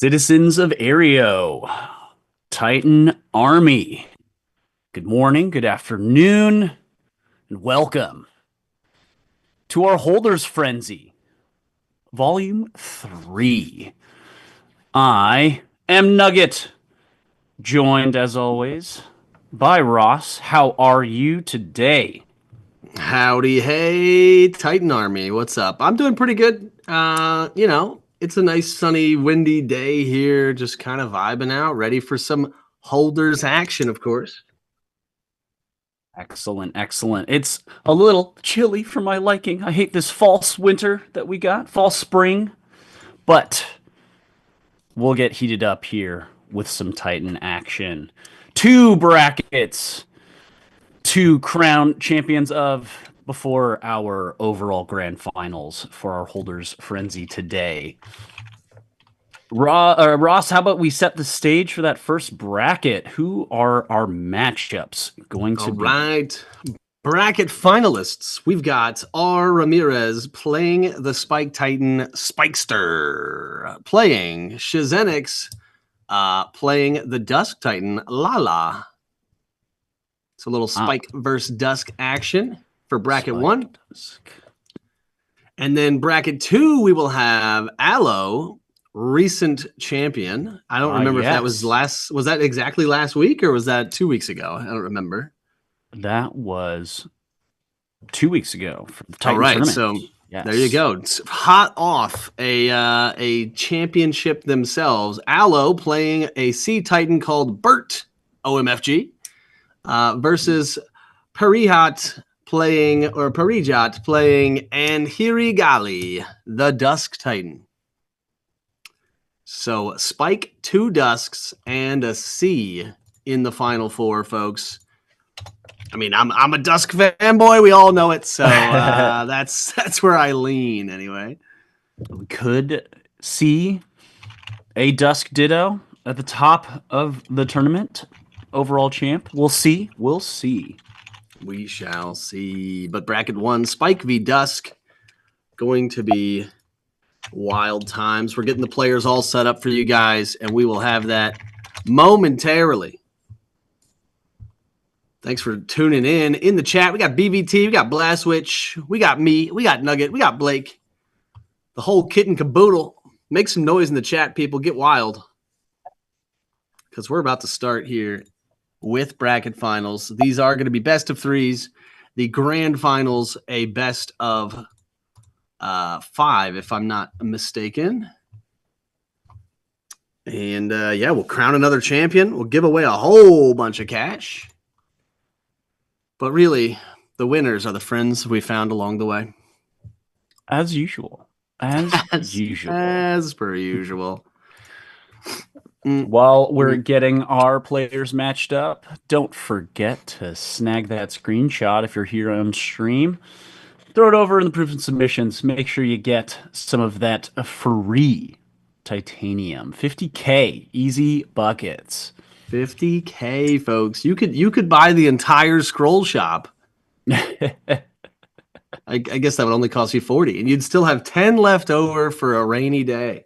Citizens of Aereo, TitanArmy. Good morning, good afternoon, and welcome to our Holders Frenzy, Volume 3. I am Nugget, joined as always by Ross. How are you today? Howdy, hey, Titan Army. What's up? I'm doing pretty good. It's a nice sunny, windy day here, just kind of vibing out, ready for some holders action, of course. Excellent, excellent. It's a little chilly for my liking. I hate this false winter that we got, false spring, but we'll get heated up here with some Titan action. Two brackets to crown champions of before our overall grand finals for our Holders Frenzy today. Ross, how about we set the stage for that first bracket? Who are our matchups going to All be? right. Bracket finalists. We've got R. Ramirez playing the Spike Titan Spikester, playing Shizenix, playing the Dusk Titan Lala. It's a little Spike versus Dusk action for bracket one. And then bracket two, we will have Aloe, recent champion. I don't remember if that was that exactly last week or was that 2 weeks ago? I don't remember. That was 2 weeks ago for the Titan All right, tournament. so there you go. It's hot off a championship themselves. Aloe playing a Sea Titan called Bert, OMFG, versus Parijat playing Anhirigali, the Dusk Titan. So Spike, two Dusks, and a C in the final four, folks. I mean, I'm a Dusk fanboy. We all know it, so that's where I lean anyway. We could see a Dusk Ditto at the top of the tournament. Overall champ. We'll see. We'll see. We shall see. But bracket one, Spike v Dusk, going to be wild times. We're getting the players all set up for you guys, and we will have that momentarily. Thanks for tuning in the chat. We got BVT, we got Blastwitch, we got me, we got Nugget, we got Blake. The whole kit and caboodle. Make some noise in the chat, people. Get wild. Because we're about to start here with bracket finals. These are going to be best of threes. The grand finals, a best of 5, if I'm not mistaken. And we'll crown another champion. We'll give away a whole bunch of cash. But really, the winners are the friends we found along the way. As usual. As usual. As per usual. While we're getting our players matched up, don't forget to snag that screenshot if you're here on stream. Throw it over in the proof and submissions. Make sure you get some of that free titanium. 50K, easy buckets. 50K, folks. You could buy the entire scroll shop. I guess that would only cost you 40, and you'd still have 10 left over for a rainy day.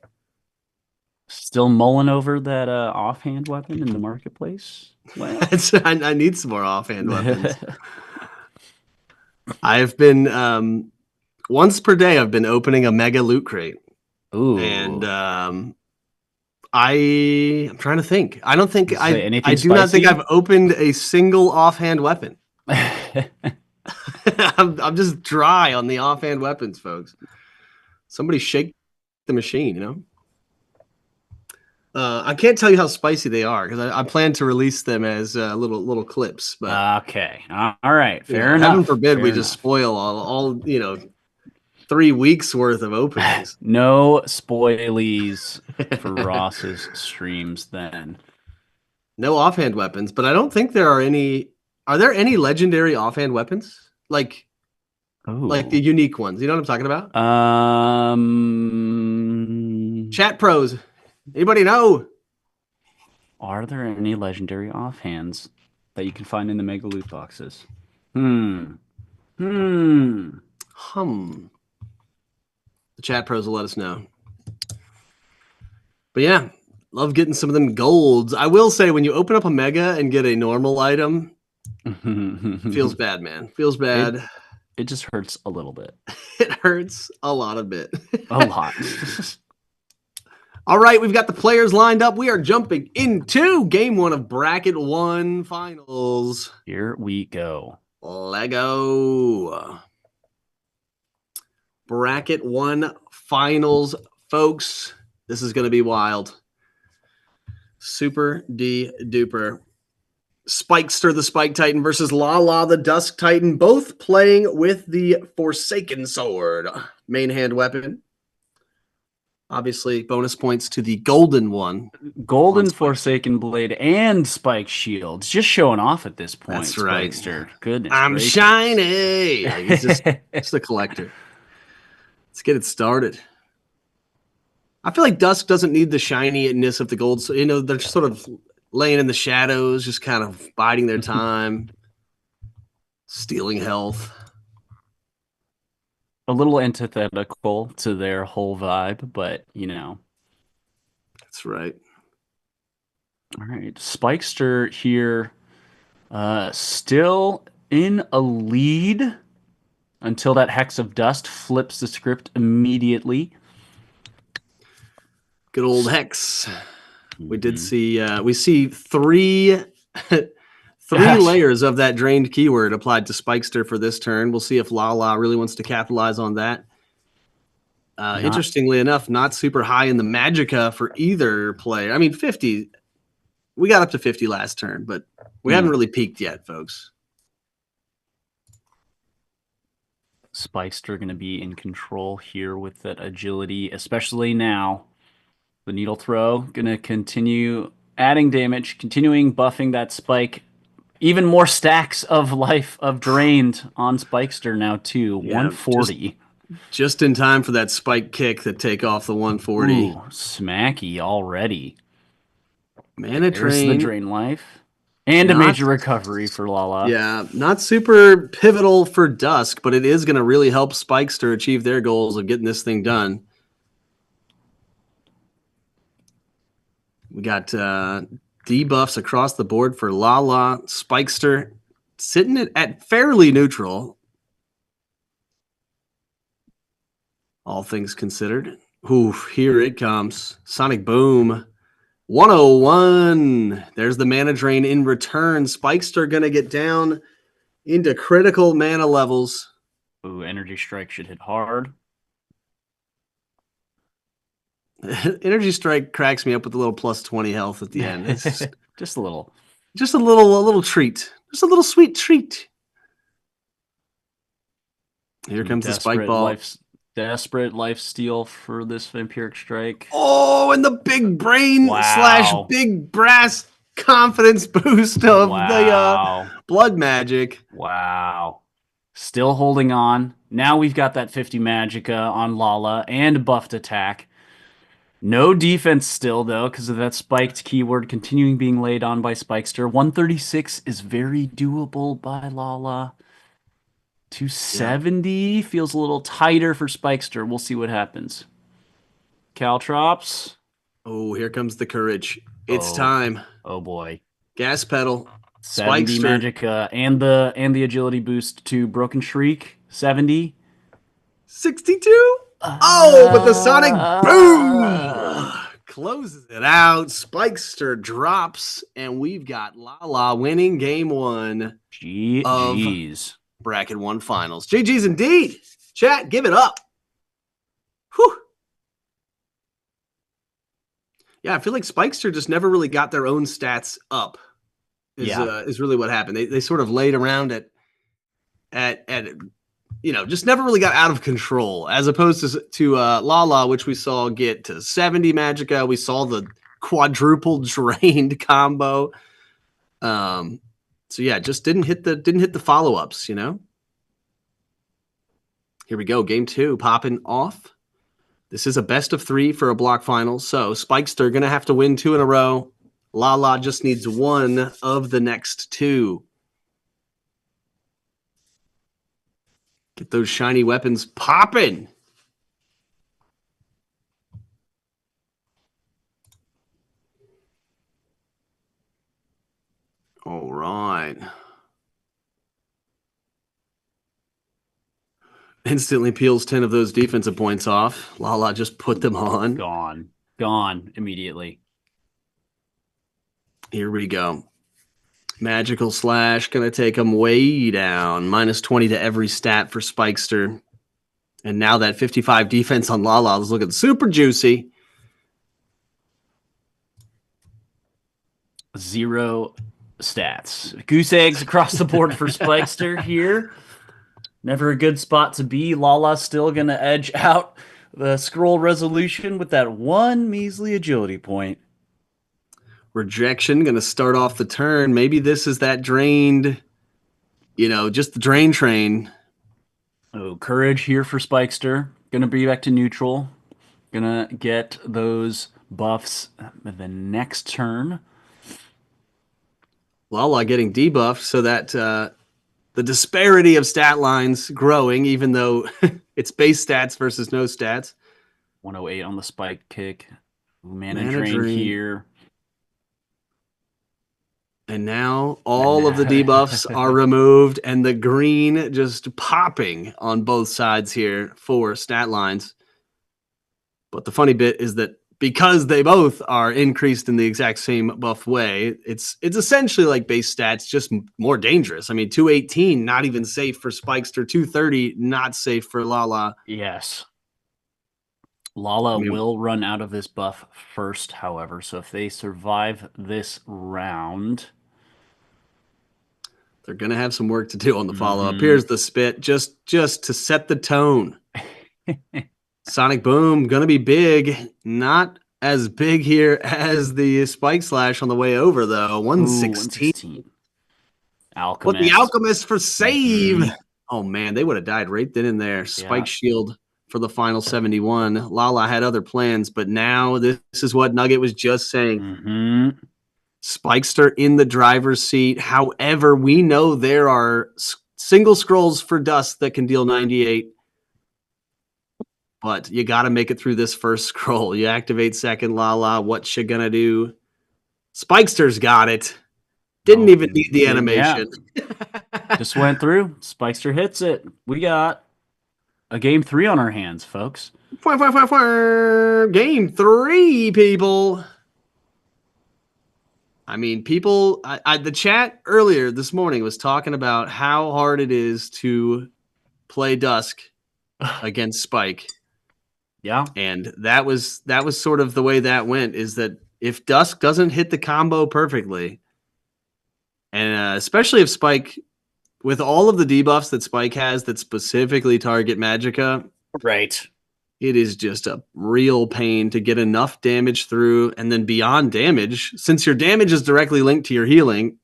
Still mulling over that offhand weapon in the marketplace? Well, I need some more offhand weapons. I've been once per day. I've been opening a mega loot crate. Ooh, and I'm trying to think. I don't think I do spicy? Not think I've opened a single offhand weapon. I'm just dry on the offhand weapons, folks. Somebody shake the machine, you know. I can't tell you how spicy they are because I plan to release them as little clips. But okay, all right, fair enough. Heaven forbid we just spoil all 3 weeks worth of openings. No spoilies for Ross's streams then. No offhand weapons, but I don't think there are any. Are there any legendary offhand weapons? Like the unique ones. You know what I'm talking about? Chat pros. Anybody know? Are there any legendary offhands that you can find in the mega loot boxes? The chat pros will let us know. But yeah, Love getting some of them golds. I will say, when you open up a mega and get a normal item, feels bad, man. Feels bad. It just hurts a little bit. It hurts a lot of bit. A lot. All right, we've got the players lined up. We are jumping into game 1 of Bracket 1 Finals. Here we go. Lego. Bracket 1 Finals, folks. This is going to be wild. Super duper. Spikester, the Spike Titan, versus Lala, the Dusk Titan, both playing with the Forsaken Sword. Main hand weapon. Obviously, bonus points to the golden one. Golden Forsaken Blade and Spike Shields. Just showing off at this point. That's right. Spikester. Goodness I'm gracious. shiny. Like, he's just a collector. Let's get it started. I feel like Dusk doesn't need the shininess of the gold. So, you know, they're just sort of laying in the shadows, just kind of biding their time, stealing health. A little antithetical to their whole vibe, but, you know. That's right. All right. Spikester here still in a lead until that Hex of Dust flips the script immediately. Good old Hex. We did see, we see three layers of that drained keyword applied to Spikester for this turn. We'll see if Lala really wants to capitalize on that. Interestingly enough, not super high in the Magicka for either player. I mean, 50. We got up to 50 last turn, but we haven't really peaked yet, folks. Spikester going to be in control here with that agility, especially now. The needle throw going to continue adding damage, continuing buffing that spike. Even more stacks of life of drained on Spikester now too. Yeah, 140. Just in time for that spike kick to take off the 140. Ooh, smacky already. Mana There's drain. the drain life. And a major recovery for Lala. Yeah, not super pivotal for Dusk, but it is going to really help Spikester achieve their goals of getting this thing done. We got debuffs across the board for Lala. Spikester sitting at fairly neutral. All things considered. Ooh, here it comes. Sonic Boom. 101. There's the mana drain in return. Spikester going to get down into critical mana levels. Ooh, Energy Strike should hit hard. Energy Strike cracks me up with a little plus 20 health at the end. It's just a little. Just a little treat. Just a little sweet treat. Here comes the spike ball. Desperate life steal for this Vampiric Strike. Oh, and the big brain / big brass confidence boost of the blood magic. Wow. Still holding on. Now we've got that 50 Magicka on Lala and buffed attack. No defense still, though, because of that spiked keyword continuing being laid on by Spikester. 136 is very doable by Lala. 270 feels a little tighter for Spikester. We'll see what happens. Caltrops. Oh, here comes the courage. It's time. Oh, boy. Gas pedal. 70 Magicka and the agility boost to Broken Shriek. 70. 62. Oh, but the Sonic Boom closes it out. Spikester drops, and we've got Lala winning game 1 GG's. Bracket 1 Finals. GG's indeed. Chat, give it up. Whew. Yeah, I feel like Spikester just never really got their own stats up. Is really what happened. They sort of laid around at just never really got out of control, as opposed to Lala, which we saw get to 70 Magicka. We saw the quadruple drained combo. So yeah, just didn't hit the follow-ups, you know. Here we go, game 2 popping off. This is a best of 3 for a block final, so Spikester gonna have to win 2 in a row. Lala just needs 1 of the next 2. Get those shiny weapons popping. All right. Instantly peels 10 of those defensive points off. Lala just put them on. Gone. Gone immediately. Here we go. Magical Slash going to take them way down. Minus 20 to every stat for Spikester. And now that 55 defense on Lala is looking super juicy. 0 stats. Goose eggs across the board for Spikester here. Never a good spot to be. Lala's still going to edge out the scroll resolution with that one measly agility point. Rejection going to start off the turn. Maybe this is that drained, just the drain train. Oh, courage here for Spikester. Going to be back to neutral. Going to get those buffs the next turn. Lala getting debuffed so that the disparity of stat lines growing, even though it's base stats versus no stats. 108 on the spike kick. Mana drain here. And now all of the debuffs are removed and the green just popping on both sides here for stat lines. But the funny bit is that because they both are increased in the exact same buff way, it's essentially like base stats, just more dangerous. I mean, 218, not even safe for Spikester. 230, not safe for Lala. Yes. Lala will run out of this buff first, however. So if they survive this round, they're going to have some work to do on the follow-up. Here's the spit, just to set the tone. Sonic Boom, going to be big. Not as big here as the Spike Slash on the way over, though. 116. Alchemist. But the Alchemist for save. Oh, man, they would have died right then and there. Spike Shield for the final 71. Lala had other plans, but now this is what Nugget was just saying. Spikester in the driver's seat. However, we know there are single scrolls for Dusk that can deal 98. But you got to make it through this first scroll. You activate second, Lala. What you gonna do? Spikester's got it. Didn't even need the animation. Yeah. Just went through. Spikester hits it. We got a game 3 on our hands, folks. Game 3, people. I mean, people. The chat earlier this morning was talking about how hard it is to play Dusk against Spike. Yeah. And that was sort of the way that went, is that if Dusk doesn't hit the combo perfectly, and especially if Spike, with all of the debuffs that Spike has that specifically target Magicka, right, it is just a real pain to get enough damage through. And then beyond damage, since your damage is directly linked to your healing,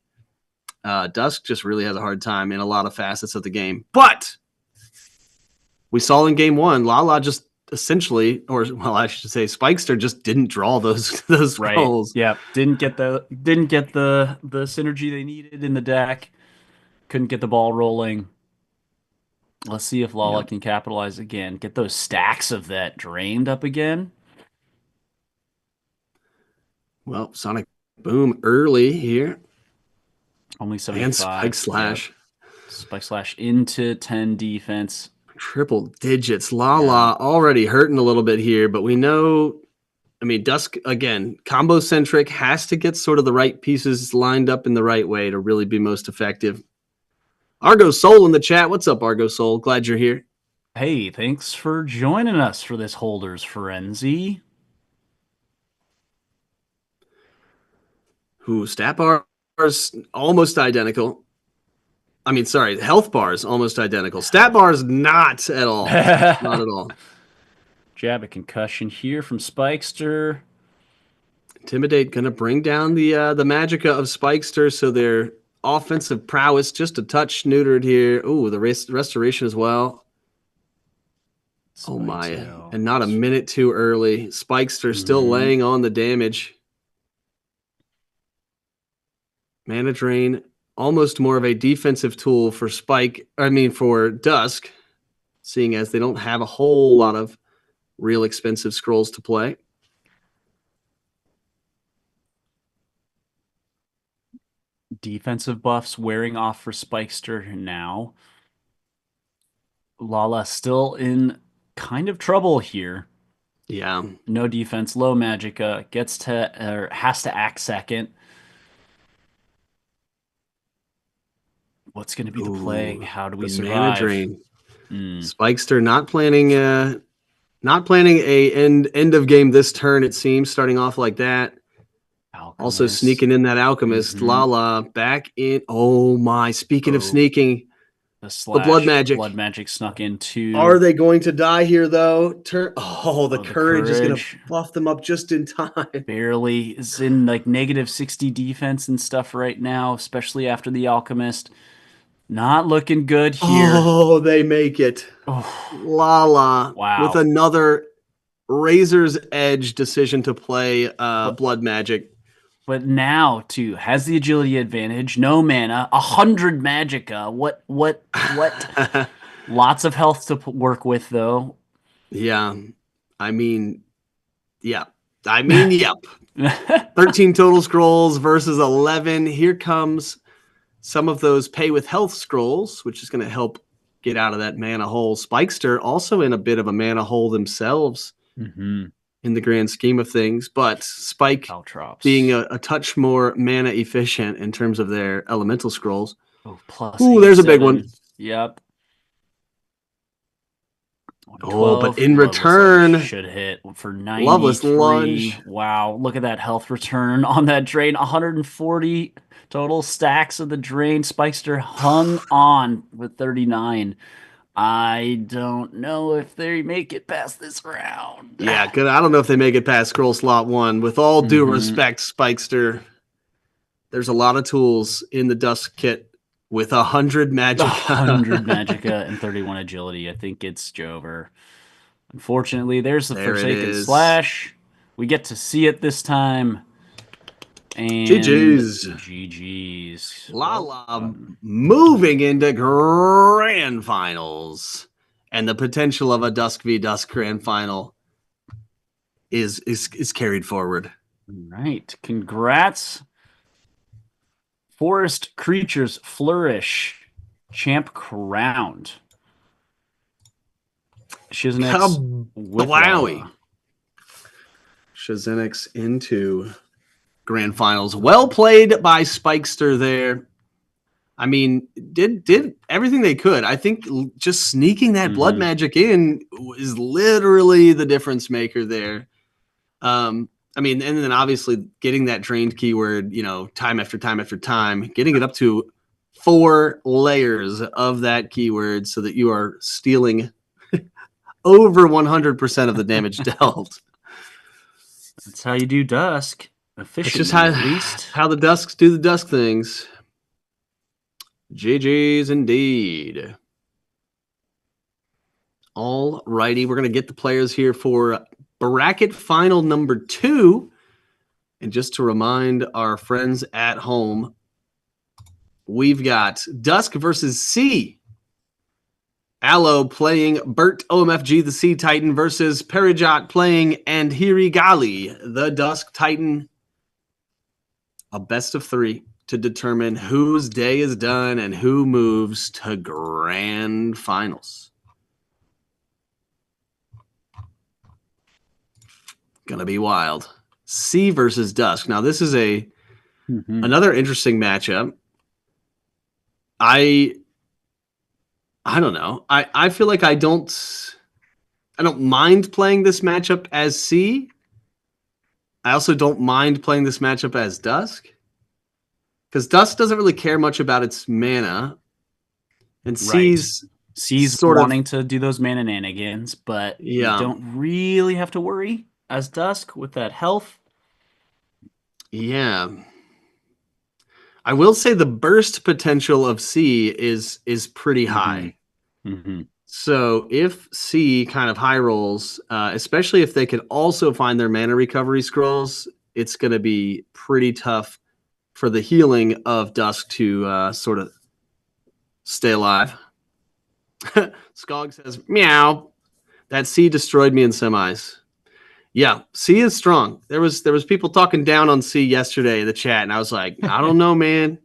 Dusk just really has a hard time in a lot of facets of the game. But we saw in game 1, Lala just essentially, or well, I should say, Spikester just didn't draw those scrolls. Yeah, didn't get the synergy they needed in the deck. Couldn't get the ball rolling. Let's see if Lala can capitalize again. Get those stacks of that drained up again. Well, Sonic Boom early here. Only 75. And Spike Slash. Yep. Spike Slash into 10 defense. Triple digits. Lala already hurting a little bit here, but we know, I mean, Dusk, again, combo-centric, has to get sort of the right pieces lined up in the right way to really be most effective. Argo Soul in the chat. What's up, Argo Soul? Glad you're here. Hey, thanks for joining us for this Holders Frenzy. Stat bars almost identical. I mean, sorry, health bars almost identical. Stat bars not at all. Not at all. Jab a concussion here from Spikester. Intimidate going to bring down the Magicka of Spikester, so their offensive prowess just a touch neutered here. Ooh, the restoration as well. Oh my, and not a minute too early. Spikester still laying on the damage. Mana drain, almost more of a defensive tool for for Dusk, seeing as they don't have a whole lot of real expensive scrolls to play. defensive buffs wearing off for Spikester now. Lala still in kind of trouble here. Yeah. No defense, low magicka, gets to or has to act second. What's going to be the play? Ooh, How do we the mana survive? drain. Spikester not planning a end of game this turn, it seems, starting off like that. Also Alchemist. sneaking in that Alchemist. Lala back in. Oh my, speaking of sneaking, The blood magic. Blood magic snuck in too. Are they going to die here though? The courage is going to buff them up just in time. Barely is in like negative 60 defense and stuff right now, especially after the Alchemist. Not looking good here. Oh, they make it. Lala with another razor's edge decision to play blood magic. But now too has the agility advantage. No mana, 100 magicka. What? Lots of health to work with though. Yeah, I mean, yep. 13 total scrolls versus 11. Here comes some of those pay with health scrolls, which is going to help get out of that mana hole. Spikester also in a bit of a mana hole themselves in the grand scheme of things, but Spike being a touch more mana efficient in terms of their elemental scrolls. Ooh, there's a big one. Yep. But in return, should hit for 93. Loveless Lunge. Wow, look at that health return on that drain. 140 total stacks of the drain. Spikester hung on with 39. I don't know if they make it past this round. Yeah, good. I don't know if they make it past scroll slot 1. With all due respect, Spikester, there's a lot of tools in the Dusk kit. With 100 magicka. 100 magicka and 31 agility. I think it's Jover. Unfortunately, there's the Forsaken Slash. We get to see it this time. And GG's. Lala moving into grand finals. And the potential of a Dusk v Dusk grand final is carried forward. All right. Congrats. Forest Creatures Flourish. Champ crowned. Shiznix with Lala. Shiznix into grand finals. Well played by Spikester there. I mean, did everything they could. I think just sneaking that blood magic in is literally the difference maker there. I mean, and then obviously getting that drained keyword, time after time after time, getting it up to 4 layers of that keyword so that you are stealing over 100% of the damage dealt. That's how you do Dusk. Efficiently, it's just at least. How the Dusks do the Dusk things. GG's indeed. All righty, we're going to get the players here for bracket final number 2. And just to remind our friends at home, we've got Dusk versus C. Aloe playing Bert OMFG, the Sea Titan, versus Perijot playing Andhiri Gali, the Dusk Titan. A best of 3 to determine whose day is done and who moves to grand finals. Gonna be wild. C versus Dusk. Now this is another interesting matchup. I don't know. I feel like I don't mind playing this matchup as C. I also don't mind playing this matchup as Dusk. Because Dusk doesn't really care much about its mana. And C's sort wanting to do those mana nanigans, but you don't really have to worry as Dusk with that health. Yeah. I will say the burst potential of C is pretty high. So if C kind of high rolls, especially if they can also find their mana recovery scrolls, it's going to be pretty tough for the healing of Dusk to sort of stay alive. Skog says, meow. That C destroyed me in semis. Yeah, C is strong. There was people talking down on C yesterday in the chat, and I was like, I don't know, man.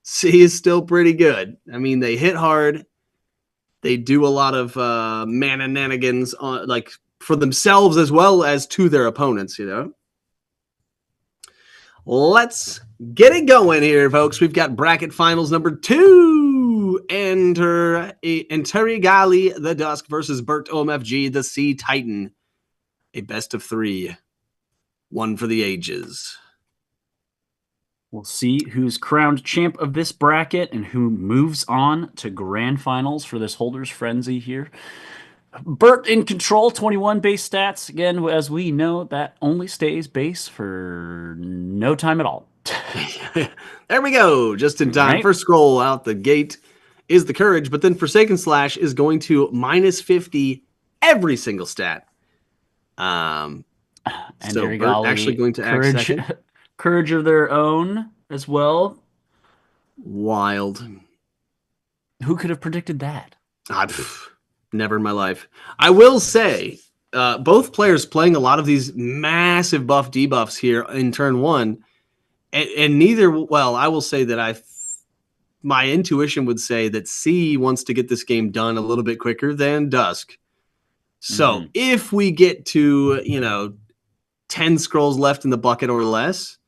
C is still pretty good. I mean, they hit hard. They do a lot of mananigans on, like, for themselves as well as to their opponents, you know. Let's get it going here, folks. We've got bracket finals number 2. Enter Gali the Dusk versus Bert OMFG the Sea Titan. A best of 3. One for the ages. We'll see who's crowned champ of this bracket and who moves on to grand finals for this Holders Frenzy here. Bert in control, 21 base stats. Again, as we know, that only stays base for no time at all. There we go. Just in time. Right. First scroll out the gate is the Courage, but then Forsaken Slash is going to minus 50 every single stat. And So Bert actually going to act second. Courage of their own as well. Wild. Who could have predicted that? Never in my life. I will say, both players playing a lot of these massive buff debuffs here in turn 1, and neither. Well, I will say that my intuition would say that C wants to get this game done a little bit quicker than Dusk. So if we get to 10 scrolls left in the bucket or less,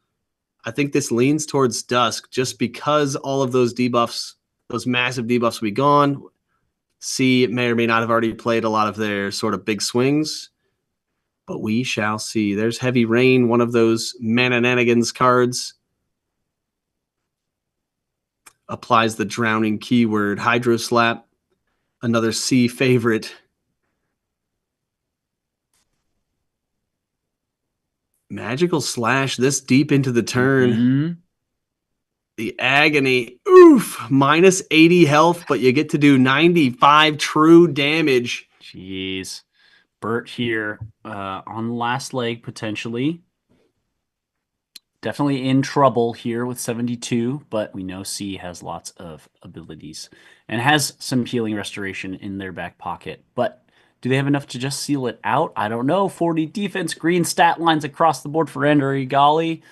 I think this leans towards Dusk just because all of those debuffs, those massive debuffs, will be gone. C may or may not have already played a lot of their sort of big swings, but we shall see. There's Heavy Rain, one of those mananigans cards. Applies the drowning keyword. Hydro Slap, another C favorite. Magical Slash this deep into the turn. The agony. Oof. Minus 80 health, but you get to do 95 true damage. Jeez. Bert here on the last leg, potentially. Definitely in trouble here with 72, but we know C has lots of abilities and has some healing restoration in their back pocket. But do they have enough to just seal it out? I don't know. 40 defense, green stat lines across the board for Ender Gali.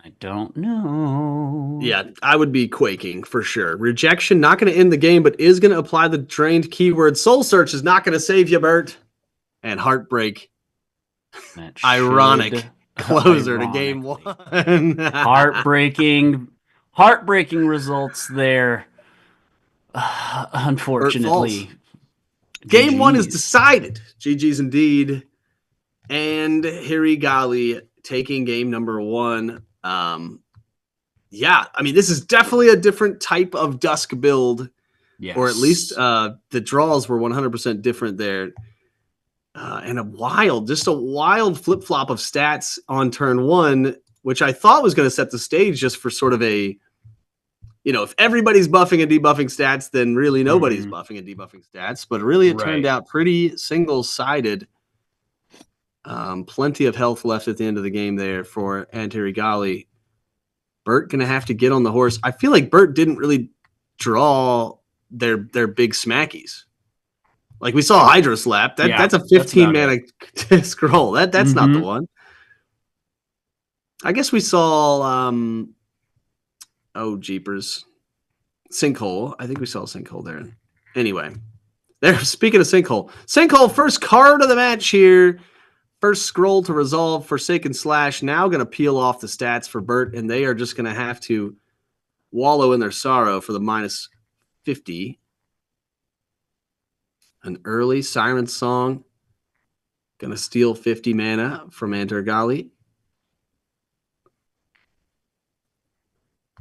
I don't know. Yeah, I would be quaking for sure. Rejection, not going to end the game, but is going to apply the drained keyword. Soul Search is not going to save you, Bert. And Heartbreak. Ironic closer to game 1. Heartbreaking results there. Unfortunately. Game 1 is decided. GG's indeed. And Gali taking game number 1. Yeah, I mean, this is definitely a different type of Dusk build. Yes. Or at least the draws were 100% different there. And a wild flip-flop of stats on turn 1, which I thought was going to set the stage just for sort of a, if everybody's buffing and debuffing stats, then really nobody's buffing and debuffing stats. But really it turned out pretty single-sided. Plenty of health left at the end of the game there for Gali. Bert going to have to get on the horse. I feel like Bert didn't really draw their big smackies. Like we saw Hydro Slap. That's a 15 mana scroll. That's not the one. I guess we saw jeepers. Sinkhole. I think we saw a Sinkhole there. Anyway. Speaking of Sinkhole. Sinkhole, first card of the match here. First scroll to resolve Forsaken Slash. Now going to peel off the stats for Bert, and they are just going to have to wallow in their sorrow for the minus 50. An early Siren Song. Going to steal 50 mana from Gali.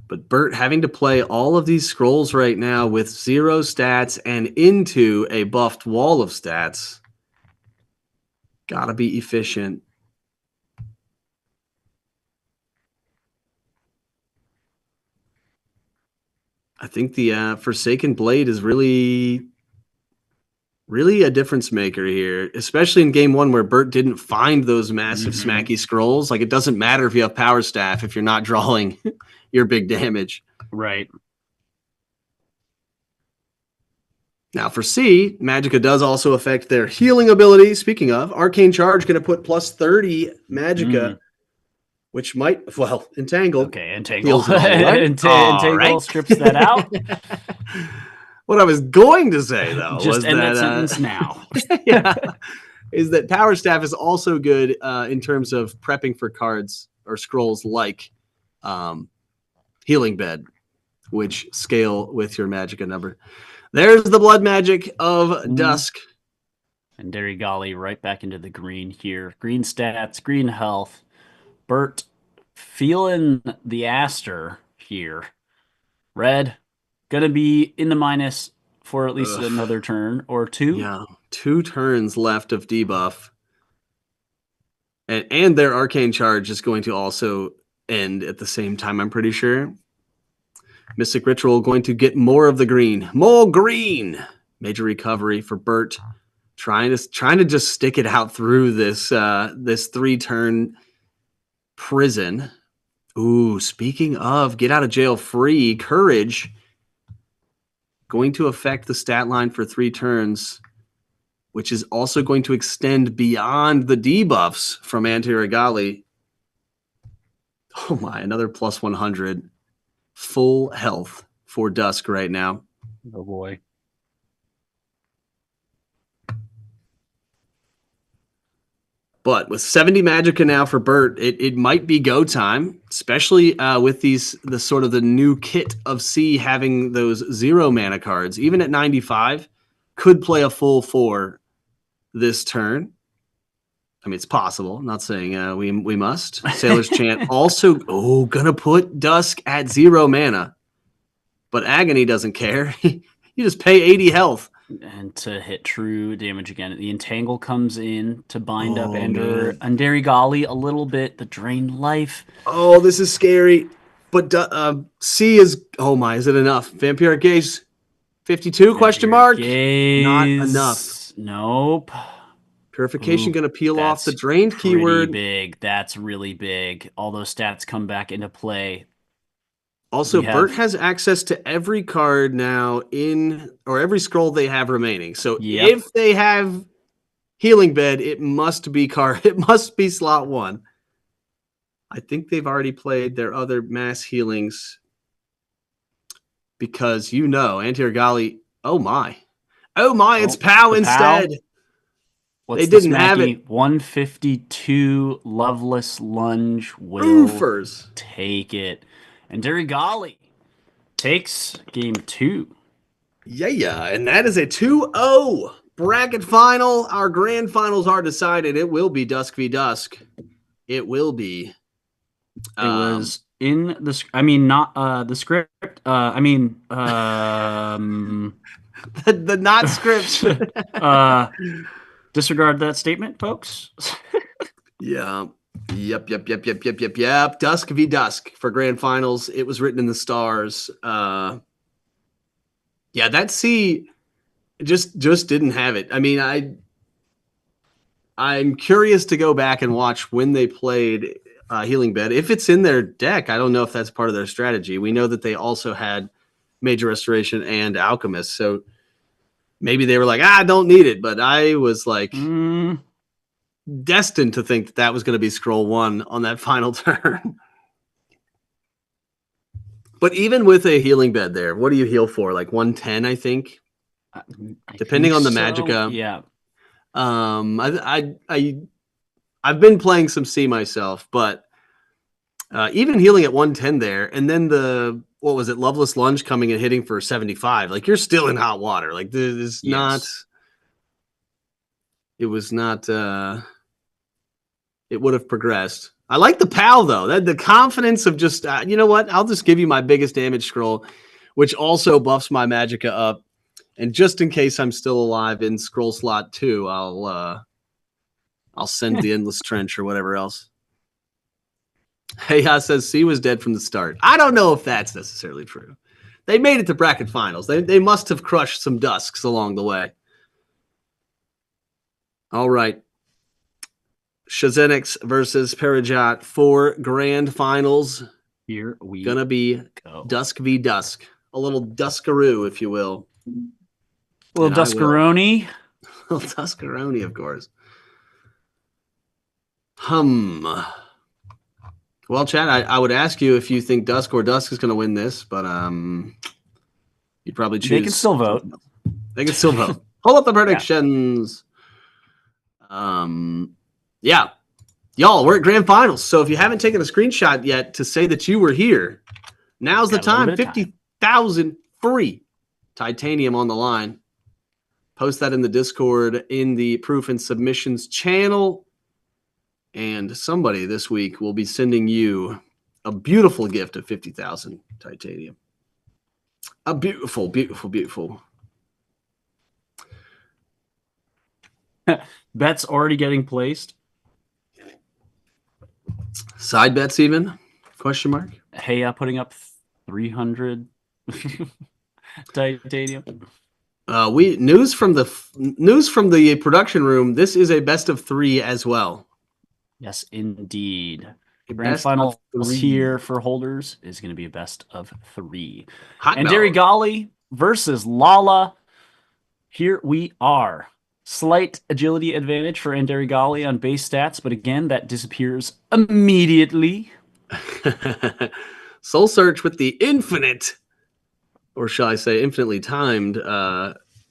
But Bert having to play all of these scrolls right now with 0 stats and into a buffed wall of stats. Gotta be efficient. I think the Forsaken Blade is really a difference maker here, especially in game 1 where Bert didn't find those massive smacky scrolls. Like, it doesn't matter if you have Power Staff if you're not drawing your big damage. Right. Now for C, Magicka does also affect their healing ability. Speaking of, Arcane Charge going to put plus 30 Magicka which might, well, Entangle. Okay, Entangle. Heals it all away. All Entangle right. strips that out. What I was going to say, though, Just was end that sentence now. yeah, is that Power Staff is also good in terms of prepping for cards or scrolls like Healing Bed, which scale with your Magicka number. There's the Blood Magic of Dusk. And Derry Golly right back into the green here. Green stats, green health. Bert feeling the Aster here. Red, gonna be in the minus for at least another turn or two. Yeah, 2 turns left of debuff. And their Arcane Charge is going to also end at the same time, I'm pretty sure. Mystic Ritual going to get more of the green. More green! Major recovery for Bert. Trying to just stick it out through this 3-turn prison. Ooh, speaking of get out of jail free, Courage going to affect the stat line for 3 turns, which is also going to extend beyond the debuffs from Anti-Regali. Oh my, another plus 100. Full health for Dusk right now. Oh boy. But with 70 Magicka now for Bert, it might be go time, especially with the sort of the new kit of C having those 0 mana cards. Even at 95, could play a full 4 this turn. I mean, it's possible. I'm not saying we must. Sailor's Chant also, gonna put Dusk at 0 mana. But Agony doesn't care. You just pay 80 health. And to hit true damage again. The Entangle comes in to bind up Anderi Gali a little bit. The Drain Life. Oh, this is scary. But C is, oh my, is it enough? Vampiric Gaze, 52, question mark? Gaze. Not enough. Nope. Purification going to peel off the drained keyword. Big. That's really big. All those stats come back into play. Also, Bert has access to every card now or every scroll they have remaining. So if they have Healing Bed, it must be slot 1. I think they've already played their other mass healings because Anti-Regali, oh my, it's POW instead. They didn't have it. 152 Loveless Lunge will take it. And Derry Golly takes game 2. Yeah. And that is a 2-0 bracket final. Our grand finals are decided. It will be Dusk v Dusk. It will be. It was in the, not the script. The not script. Disregard that statement, folks. Yeah. Yep. Dusk v Dusk for grand finals. It was written in the stars. That C just didn't have it. I mean, I'm curious to go back and watch when they played Healing Bed. If it's in their deck, I don't know if that's part of their strategy. We know that they also had Major Restoration and Alchemist, so maybe they were like, I don't need it. But I was like destined to think that was going to be scroll 1 on that final turn. But even with a Healing Bed there, what do you heal for? Like 110, I think? Depending on the Magicka. Yeah. I've been playing some C myself, but even healing at 110 there, and then Loveless Lunge coming and hitting for 75. Like, you're still in hot water. Like, this not... It was not... it would have progressed. I like the PAL, though. The confidence of just, you know what? I'll just give you my biggest damage scroll, which also buffs my Magicka up. And just in case I'm still alive in scroll slot 2, I'll send the Endless Trench or whatever else. Hey, says C was dead from the start. I don't know if that's necessarily true. They made it to bracket finals. They must have crushed some Dusks along the way. All right. Shazenix versus Parajat for grand finals. Here we gonna be go. Dusk v Dusk. A little Duskaroo, if you will. A little Duskaroni. A little Duskaroni, of course. Well, Chad, I would ask you if you think Dusk or Dusk is going to win this, but you'd probably choose. They can still vote. They can still vote. Pull up the Yeah. predictions. Yeah. Y'all, we're at grand finals. So if you haven't taken a screenshot yet to say that you were here, now's the time. 50,000 free titanium on the line. Post that in the Discord in the proof and submissions channel. And somebody this week will be sending you a beautiful gift of 50,000 titanium. A beautiful, beautiful, beautiful. Bets already getting placed. Side bets even? Question mark. Hey, putting up 300 titanium. News from the production room. This is a best of 3 as well. Yes, indeed. Grand finals here for holders is going to be a best of 3. And Derry versus Lala. Here we are. Slight agility advantage for Andarigali on base stats, but again, that disappears immediately. Soul Search with the infinite, or shall I say infinitely timed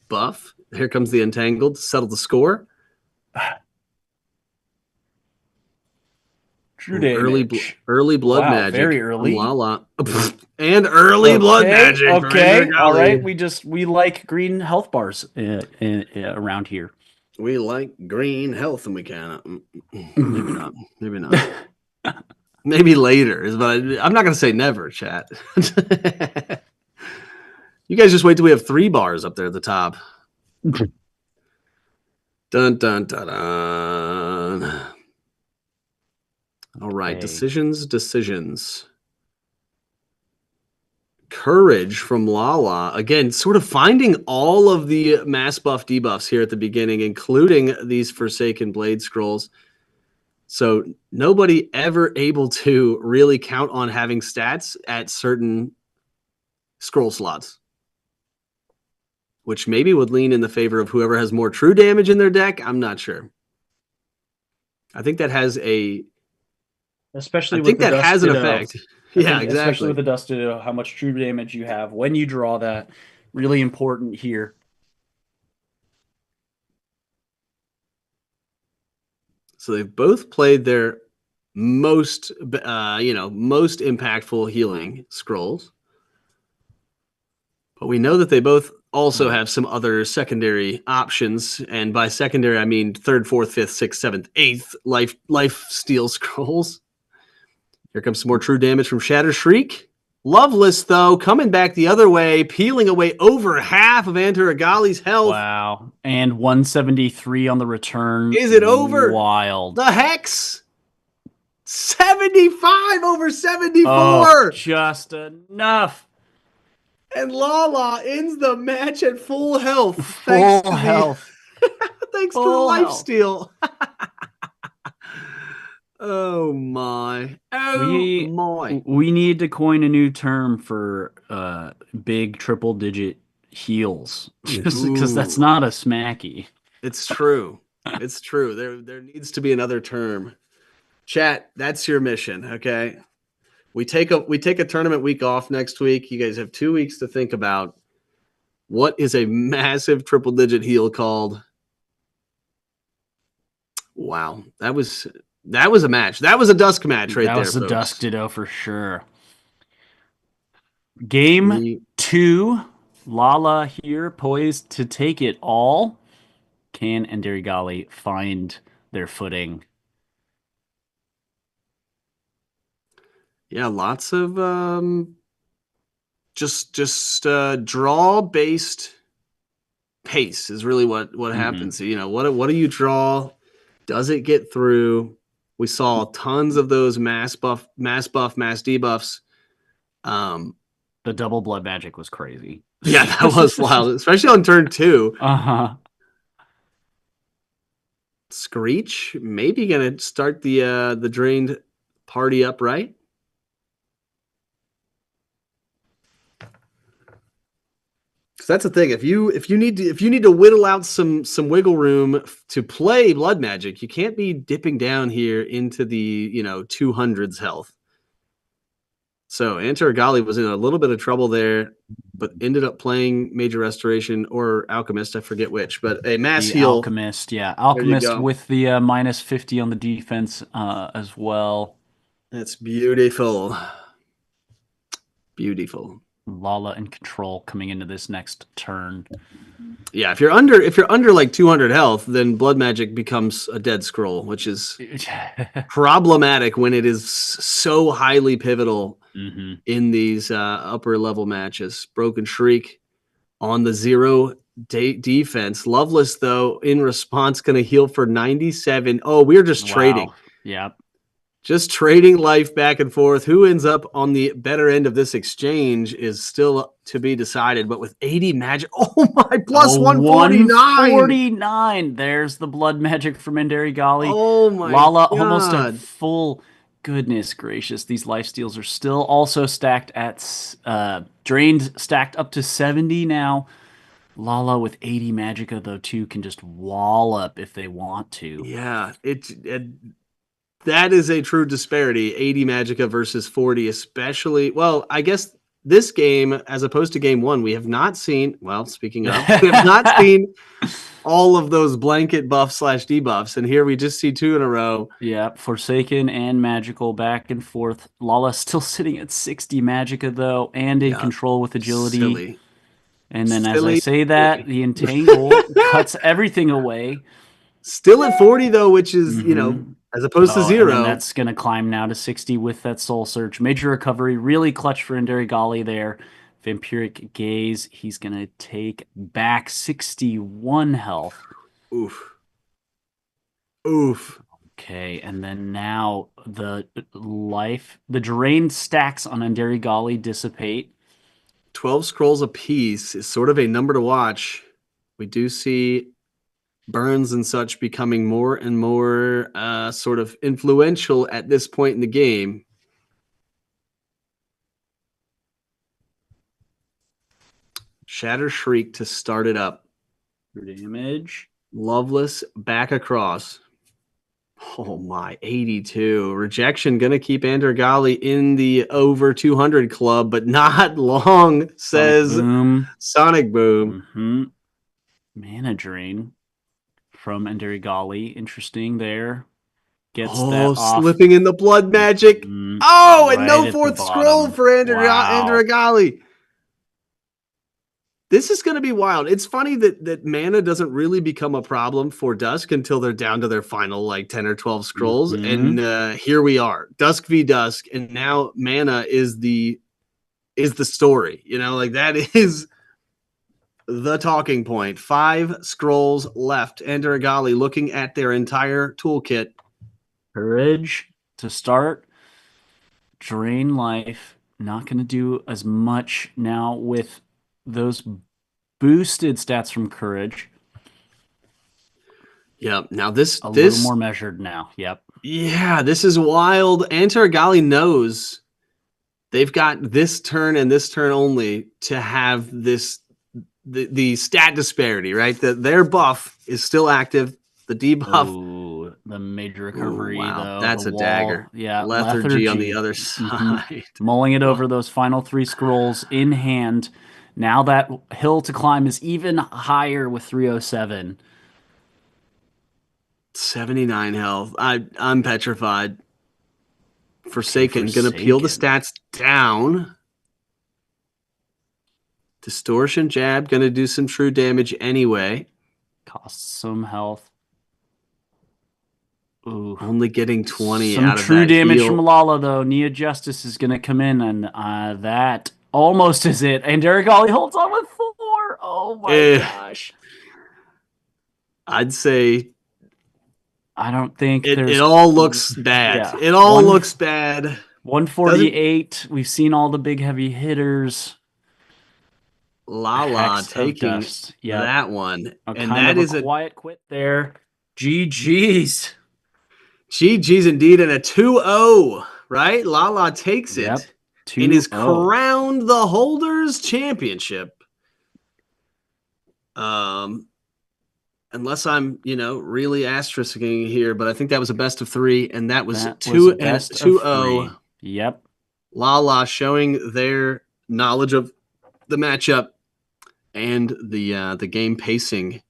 buff. Here comes the Entangled to settle the score. True damage. Early blood magic. Very early. Lala. And early blood magic. Okay. All right. We like green health bars around here. We like green health, and we can. Maybe not. Maybe not. Maybe later. But I'm not going to say never, chat. You guys just wait till we have 3 bars up there at the top. Dun, dun, dun, dun. All right, decisions. Courage from Lala. Again, sort of finding all of the mass buff debuffs here at the beginning, including these Forsaken Blade Scrolls. So nobody ever able to really count on having stats at certain scroll slots, which maybe would lean in the favor of whoever has more true damage in their deck. I'm not sure. I think that has a... Especially I think that has an effect. Yeah, exactly. Especially with the Dust Ditto, how much true damage you have when you draw that. Really important here. So they've both played their most impactful healing scrolls. But we know that they both also have some other secondary options. And by secondary, I mean 3rd, 4th, 5th, 6th, 7th, 8th life steal scrolls. Here comes some more true damage from Shatter Shriek. Loveless, though, coming back the other way, peeling away over half of Antaragali's health. Wow. And 173 on the return. Is it over? Wild. The Hex. 75 over 74. Oh, just enough. And Lala ends the match at full health. Full health. Thanks to the lifesteal. Oh my. We need to coin a new term for big triple digit heals. Because that's not a smacky. It's true. It's true. There needs to be another term. Chat, that's your mission, okay? We take a tournament week off next week. You guys have 2 weeks to think about what is a massive triple digit heal called. Wow. That was a match. That was a Dusk match right there. That was a Dusk Ditto for sure. Game 2. Lala here, poised to take it all. Can and Derigali find their footing? Yeah, lots of just draw based pace is really what happens. You know, what do you draw? Does it get through? We saw tons of those mass debuffs. The double blood magic was crazy. Yeah, that was wild, especially on turn 2. Screech maybe gonna start the drained party up, right? Because that's the thing. If you need to whittle out some wiggle room to play blood magic, you can't be dipping down here into the 200s health. So Antaragali was in a little bit of trouble there, but ended up playing Major Restoration or Alchemist. I forget which, but a mass The heal. Alchemist, yeah. There you Alchemist go. with the minus 50 on the defense as well. That's beautiful. Beautiful. Lala in control coming into this next turn. Yeah, if you're under like 200 health, then Blood Magic becomes a dead scroll, which is problematic when it is so highly pivotal in these upper level matches. Broken Shriek on the 0 defense. Loveless, though, in response, going to heal for 97. Oh, we're just trading. Yep. Just trading life back and forth. Who ends up on the better end of this exchange is still to be decided. But with 80 magic, oh my, plus 149. 149. There's the blood magic from Endari Gali. Oh my Lala God. almost a full. Goodness gracious, these life steals are still also stacked at drained, stacked up to 70 now. Lala with 80 magicka though too can just wallop if they want to. Yeah, that is a true disparity. 80 magicka versus 40, especially. Well, I guess this game, as opposed to game one, we have not seen. Well, speaking of, we have not seen all of those blanket buffs / debuffs, and here we just see 2 in a row. Yeah, Forsaken and Magical back and forth. Lala still sitting at 60 magicka though, and in control with agility. Silly. And then as I say that, the Entangle cuts everything away. Still at 40 though, which is, you know, as opposed to 0. And then that's going to climb now to 60 with that Soul Search. Major recovery, really clutch for Endari Gali there. Vampiric Gaze, he's going to take back 61 health. Oof. Oof. Okay, and then now the drained stacks on Endari Gali dissipate. 12 scrolls apiece is sort of a number to watch. We do see burns and such becoming more and more sort of influential at this point in the game. Shatter Shriek to start it up. Damage. Loveless back across. Oh my, 82. Rejection going to keep Andergali in the over 200 club, but not long, says Sonic Boom. Mana Drain from Endari Gali. Interesting there. Gets that off. Slipping in the blood magic. And no 4th scroll for Andergali. This is going to be wild. It's funny that mana doesn't really become a problem for Dusk until they're down to their final like 10 or 12 scrolls. And here we are, Dusk v Dusk, and now mana is the story. You know, like that is the talking point. 5 scrolls left. Endaragali looking at their entire toolkit. Courage to start. Drain life. Not going to do as much now with those boosted stats from Courage. Yep. Now this a little more measured now. Yep. Yeah, this is wild. Antaragali knows they've got this turn and this turn only to have this the stat disparity, right? Their buff is still active. The debuff, the major recovery, though. That's a dagger. Yeah, lethargy on the other side. Mulling it over those final 3 scrolls in hand. Now that hill to climb is even higher with 307. 79 health. I'm petrified. Forsaken. Gonna peel the stats down. Distortion jab. Gonna do some true damage anyway. Costs some health. Ooh. Only getting 20 some out of true that damage heal. from Lala, though. Nia Justice is gonna come in, and that almost is it. And Derek Ollie holds on with 4. Oh my gosh. I'd say I don't think it all looks bad. Yeah. It all looks bad. 148. We've seen all the big heavy hitters. Lala taking that one. And that is a quiet quit there. GG's. GG's indeed. And a 2-0, right? Lala takes it. And is crowned the Holders Championship. Unless I'm, really asterisking here, but I think that was a best of 3, and that was 2-0. Yep. Lala showing their knowledge of the matchup and the game pacing.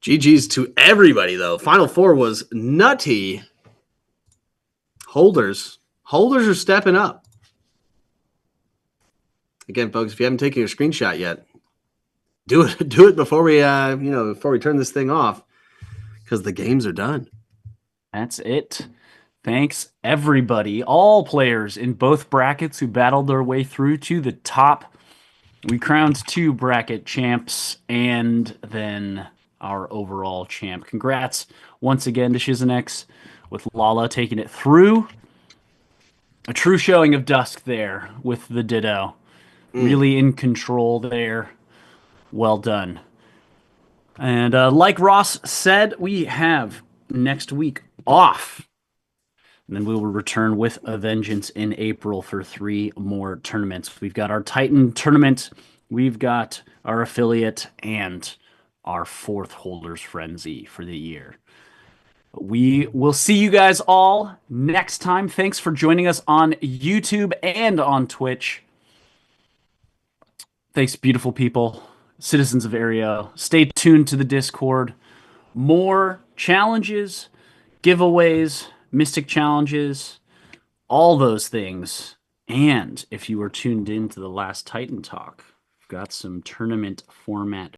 GG's to everybody, though. Final four was nutty. Holders are stepping up. Again, folks, if you haven't taken your screenshot yet, do it before we before we turn this thing off, because the games are done. That's it. Thanks, everybody, all players in both brackets who battled their way through to the top. We crowned 2 bracket champs and then our overall champ. Congrats once again to Shizanex with Lala taking it through. A true showing of Dusk there with the Ditto. Really in control there. Well done. And like Ross said, we have next week off. And then we will return with a vengeance in April for 3 more tournaments. We've got our Titan tournament, we've got our affiliate, and our 4th Holders Frenzy for the year. We will see you guys all next time. Thanks for joining us on YouTube and on Twitch. Thanks, beautiful people, citizens of Aereo. Stay tuned to the Discord. More challenges, giveaways, Mystic challenges, all those things. And if you were tuned in to the last Titan Talk, we've got some tournament format